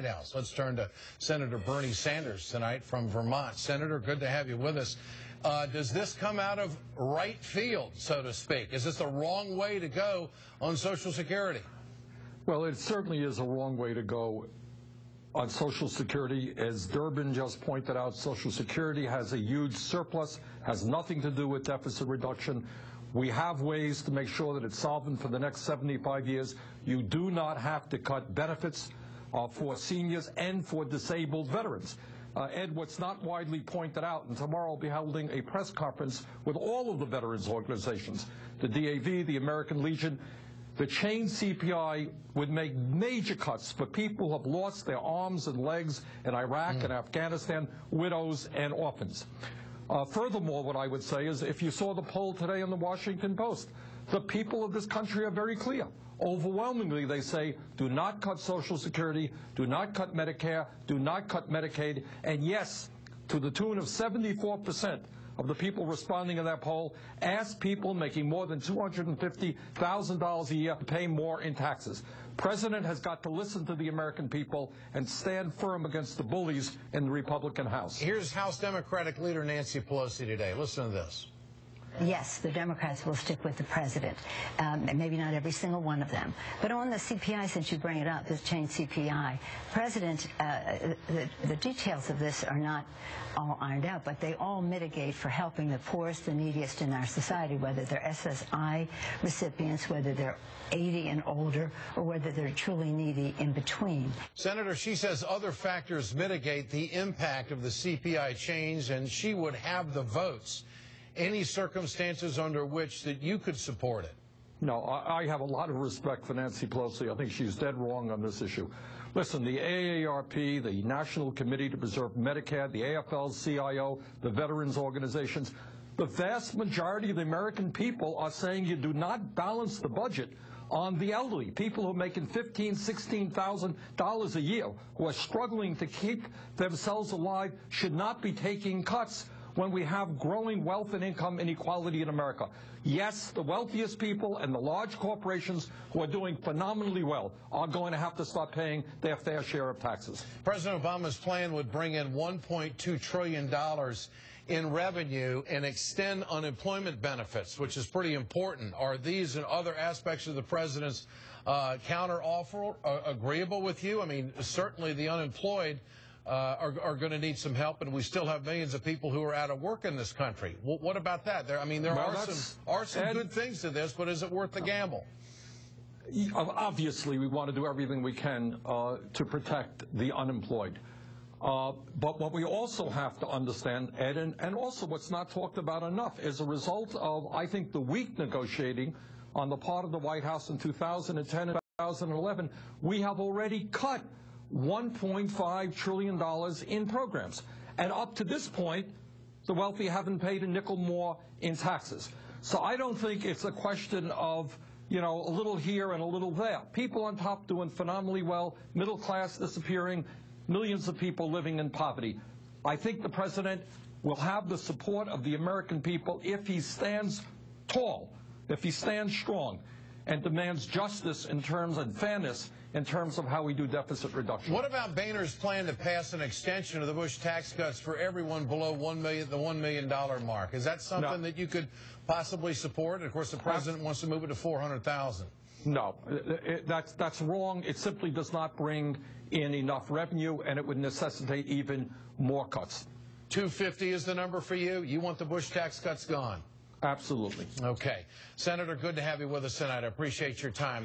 White House. Let's turn to Senator Bernie Sanders tonight from Vermont. Senator, good to have you with us. Does this come out of right field, so to speak? Is this the wrong way to go on Social Security? Well, it certainly is a wrong way to go on Social Security. As Durbin just pointed out, Social Security has a huge surplus, has nothing to do with deficit reduction. We have ways to make sure that it's solvent for the next 75 years. You do not have to cut benefits for seniors and for disabled veterans. Ed, what's not widely pointed out, and tomorrow I'll be holding a press conference with all of the veterans organizations, the DAV, the American Legion. The chain CPI would make major cuts for people who have lost their arms and legs in Iraq and Afghanistan, widows and orphans. Furthermore, what I would say is, if you saw the poll today in the Washington Post, the people of this country are very clear. Overwhelmingly, they say, do not cut Social Security, do not cut Medicare, do not cut Medicaid, and yes, to the tune of 74% of the people responding in that poll asked people making more than $250,000 a year to pay more in taxes. President has got to listen to the American people and stand firm against the bullies in the Republican House. Here's House Democratic Leader Nancy Pelosi today. Listen to this. Yes, the Democrats will stick with the president, maybe not every single one of them. But on the CPI, since you bring it up, this chain CPI, President, the details of this are not all ironed out, but they all mitigate for helping the poorest, the neediest in our society, whether they're SSI recipients, whether they're 80 and older, or whether they're truly needy in between. Senator, she says other factors mitigate the impact of the CPI change, and she would have the votes. Any circumstances under which that you could support it? No, I have a lot of respect for Nancy Pelosi. I think she's dead wrong on this issue. Listen, the AARP, the National Committee to Preserve Medicare, the AFL-CIO, the veterans organizations, the vast majority of the American people are saying you do not balance the budget on the elderly, people who are making $15,000, $16,000 a year, who are struggling to keep themselves alive, should not be taking cuts when we have growing wealth and income inequality in America. Yes, the wealthiest people and the large corporations who are doing phenomenally well are going to have to start paying their fair share of taxes. President Obama's plan would bring in $1.2 trillion in revenue and extend unemployment benefits, which is pretty important. Are these and other aspects of the president's counteroffer agreeable with you? I mean, certainly the unemployed are going to need some help, and we still have millions of people who are out of work in this country. What about that? There are some good things to this, but is it worth the gamble? Obviously, we want to do everything we can to protect the unemployed. But what we also have to understand, Ed, and also what's not talked about enough, is a result of, I think, the weak negotiating on the part of the White House in 2010 and 2011, we have already cut $1.5 trillion in programs. And up to this point, the wealthy haven't paid a nickel more in taxes. So I don't think it's a question of, you know, a little here and a little there. People on top doing phenomenally well, middle class disappearing, millions of people living in poverty. I think the president will have the support of the American people if he stands tall, if he stands strong, and demands justice in terms of fairness in terms of how we do deficit reduction. What about Boehner's plan to pass an extension of the Bush tax cuts for everyone below the $1 million mark? Is that something that you could possibly support? And of course, the president wants to move it to $400,000. No, that's wrong. It simply does not bring in enough revenue, and it would necessitate even more cuts. 250 is the number for you? You want the Bush tax cuts gone? Absolutely. Okay. Senator, good to have you with us tonight. I appreciate your time.